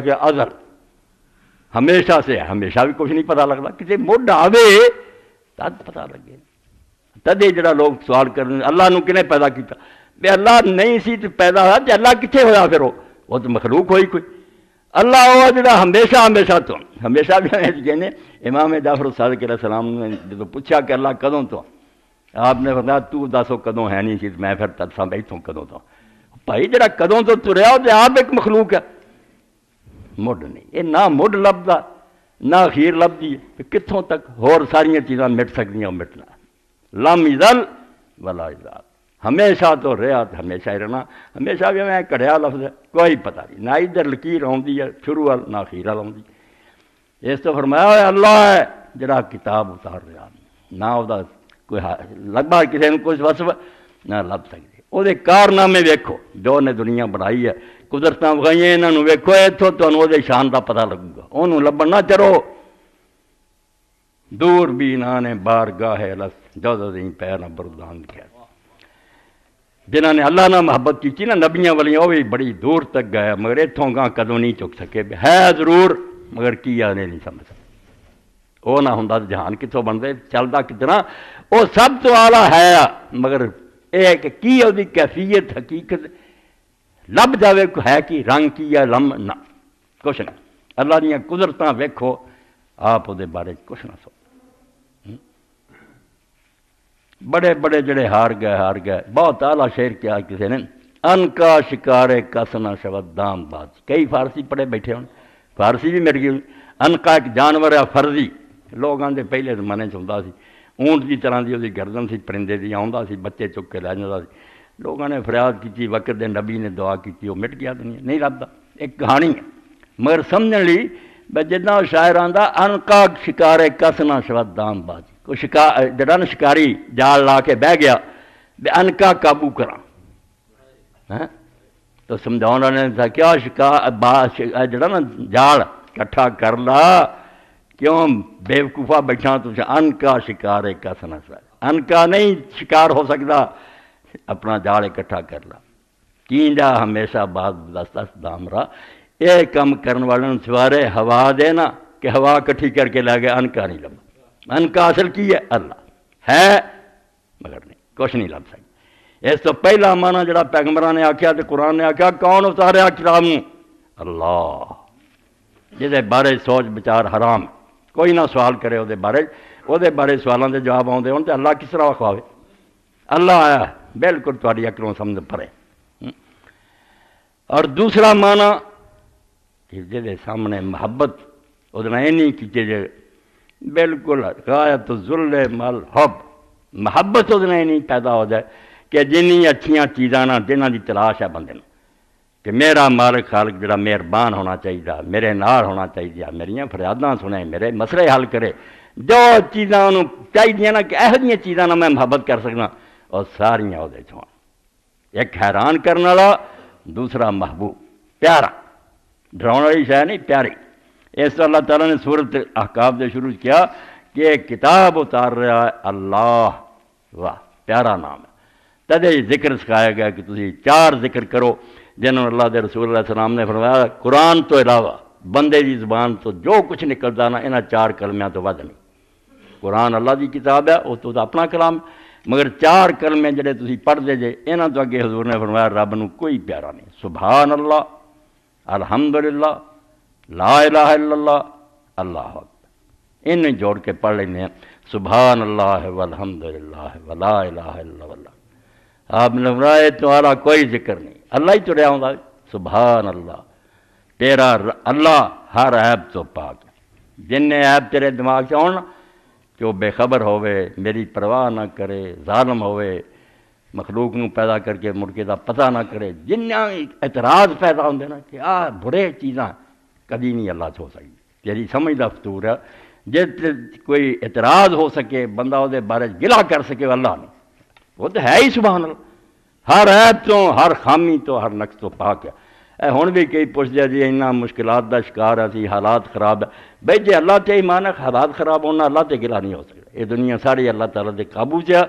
کہ ازل ہمیشہ سے ہے، ہمیشہ بھی کچھ نہیں پتہ لگتا، کسی مڈ آوے تد پتہ لگے۔ تدے جڑا لوگ سوال کرنے اللہ نو کنے پیدا کیتا، بے اللہ نہیں سی تو پیدا ہوا تے اللہ کتنے ہویا پھر وہ تو مخلوق ہوئی کوئی۔ اللہ ہوا جڑا ہمیشہ ہمیشہ تو ہمیشہ بھی کہنے امام جعفر صادق علیہ السلام نے جب پوچھا کہ اللہ کدوں تو آپ نے فرمایا تو دسو کدوں ہے نہیں سی میں پھر تدساں بیٹھوں کدوں تو بھائی جڑا کدوں تو تریا وہ آپ ایک مخلوق ہے، مڈ نہیں، یہ نہ مڈ لبدا نہ اخیر لبدی ہے، کتوں تک ہور ساریاں چیزاں مٹ سکدیاں مٹنا لم یزل ولا یزال، ہمیشہ تو رہا تو ہمیشہ ہی رہنا، ہمیشہ بھی میں کڑیا لفظ ہے کوئی پتہ نہیں، نہ ادھر لکیر آتی ہے شروع وال نہ اخیر وال آتی۔ اس تو فرمایا ہوئے اللہ ہے جڑا کتاب اتار رہا، نہ وہ کوئی لگبا کسی نے کوئی وصف نہ لب سکتے، وہ کارنامے ویکھو جو نے دنیا بنائی ہے، قدرت وکھائیاں انہوں ویکھو اتوں تمہیں وہ شان کا پتہ لگے گا، انہوں لبن نہ چرو، دور بھی نانے بار گاہے لس جو پیر نہ بردان کیا، جنہوں نے اللہ نہ محبت کی نا نبیاں والیاں وہ بھی بڑی دور تک گئے مگر اتوں گاں کدوں نہیں چک سکے، ہے ضرور مگر کیا نہیں سمجھ سکتے، وہ نہ ہوں جہان کتوں بنتے چلتا کتنا، وہ سب تو آلہ ہے مگر یہ کہ کی وہ کیفیت حقیقت لب جاوے ہے کہ رنگ کی ہے لم نہ کچھ نہ، اللہ دیا قدرتاں ویکھو آپ وہ بارے کچھ نہ سو، بڑے بڑے جڑے ہار گئے، بہت اعلیٰ شعر کیا کسی نے، ان کا شکارے کسنا شبد دام باز، کئی فارسی پڑھے بیٹھے ہوں، فارسی بھی مر گئی، ان کا ایک جانور ہے فرضی، لوگ آدھے پہلے زمانے چاہتا سی اونٹ کی طرح کی وہ گردن سی پرندے کی آتا سی بچے چک کے لے جاتا سی، لوگوں نے فریاد کی وقت دے نبی نے دعا کی وہ مٹ گیا دنیا نہیں لبدا، ایک کہانی ہے مگر سمجھنے لی جدنا شاعر آندا ان کا شکارے کسنا شبد دام باز، کوئی جڑا نا شکاری جال لا کے بہ گیا بے ان کا قابو کرا، تو سمجھاؤں نے تھا کیا جڑا نا جال کٹھا کر لا کیوں بے وقوفا بیٹھا تو ان کا شکار ہے کس نہ ان کا نہیں شکار ہو سکتا، اپنا جال اکٹھا کر لا کینجا ہمیشہ بعد دس دس دام رہا، یہ کم کرنے والوں سوارے ہوا دے نا کہ ہوا کٹھی کر کے لے گیا، ان کا نہیں لبا، ان کا اصل کی ہے اللہ ہے مگر نہیں کچھ نہیں لب سکتا۔ اس تو پہلا مانا جڑا پیغمبران نے آکھیا تے قرآن نے آکھیا کون اتاریا کتاب نوں؟ اللہ، جہدے بارے سوچ بچار حرام، کوئی نہ سوال کرے وہ بارے سوالوں کے جواب آتے ہون تے اللہ کس طرح کھواوے، اللہ آیا بالکل تھوڑی اکلوں سمجھ پڑے۔ اور دوسرا مانا کہ جہدے سامنے محبت وہ نہیں کی جے بالکل غایت الظلم الحب، محبت وہ نہیں پیدا ہو جائے کہ جنی اچھیاں چیزاں نہ جنہاں دی تلاش ہے بندے نوں کہ میرا مالک خالق جڑا مہربان ہونا چاہیے، میرے نال ہونا چاہیے، میریاں فریاداں سنے، میرے مسئلے حل کرے، جو چیزاں انہوں چاہیے نا کہ ایہو جیاں چیزاں نہ میں محبت کر سکنا اور ساریاں وہ دے چھوڑ، ایک حیران کرنے والا، دوسرا محبوب پیارا، ڈراؤن والی شے نہیں پیاری۔ اس اللہ تعالیٰ نے سورۃ احقاف دے شروع کیا کہ کتاب اتار رہا ہے اللہ، واہ پیارا نام ہے، تدے ذکر سکھایا گیا کہ تسی 4 ذکر کرو جنہوں اللہ دے رسول اللہ علیہ السلام نے فرمایا قرآن تو علاوہ بندے دی زبان تو جو کچھ نکلتا نا انہاں 4 کلمیاں تو ود نہیں، قرآن اللہ دی کتاب ہے وہ تو اپنا کلام، مگر 4 کلمے جڑے تسی پڑھ دے جے انہاں تو اگے حضور نے فرمایا رب نو کوئی پیارا نہیں، سبحان اللہ، الحمدللہ، لا الہ الا اللہ، اللہ اکبر، انہیں جوڑ کے پڑھ لینے ہیں سبحان اللہ والحمدللہ ولا الہ الا اللہ۔ آپ نے فرمایا تمہارا کوئی ذکر نہیں، اللہ ہی تو رہا ہوں، سبحان اللہ، تیرا اللہ ہر عیب تو پاک، جن نے عیب تیرے دماغ سے آنا کہ وہ بے خبر ہوئے، میری پرواہ نہ کرے، ظالم ہوئے، مخلوق نو پیدا کر کے مڑکے دا پتہ نہ کرے، جنیاں اعتراض پیدا ہوندے نا کہ برے چیزاں کدی نہیں اللہ سے ہو سکتی، تیری سمجھ دا فطور ہے، جس کوئی اعتراض ہو سکے بندہ وہ بارے گلہ کر سکے اللہ نہیں، وہ تو ہے ہی سبحان اللہ، ہر عیب تو، ہر خامی تو، ہر نقص تو پاک ہے۔ ہن بھی کئی پوچھتے جی اتنا مشکلات دا شکار ہے، حالات خراب ہے، بھائی جی اللہ تے ایمان ہے حالات خراب ہونا اللہ تے گلہ نہیں ہو سکتا، یہ دنیا ساری اللہ تعالیٰ دے قابو سے ہے،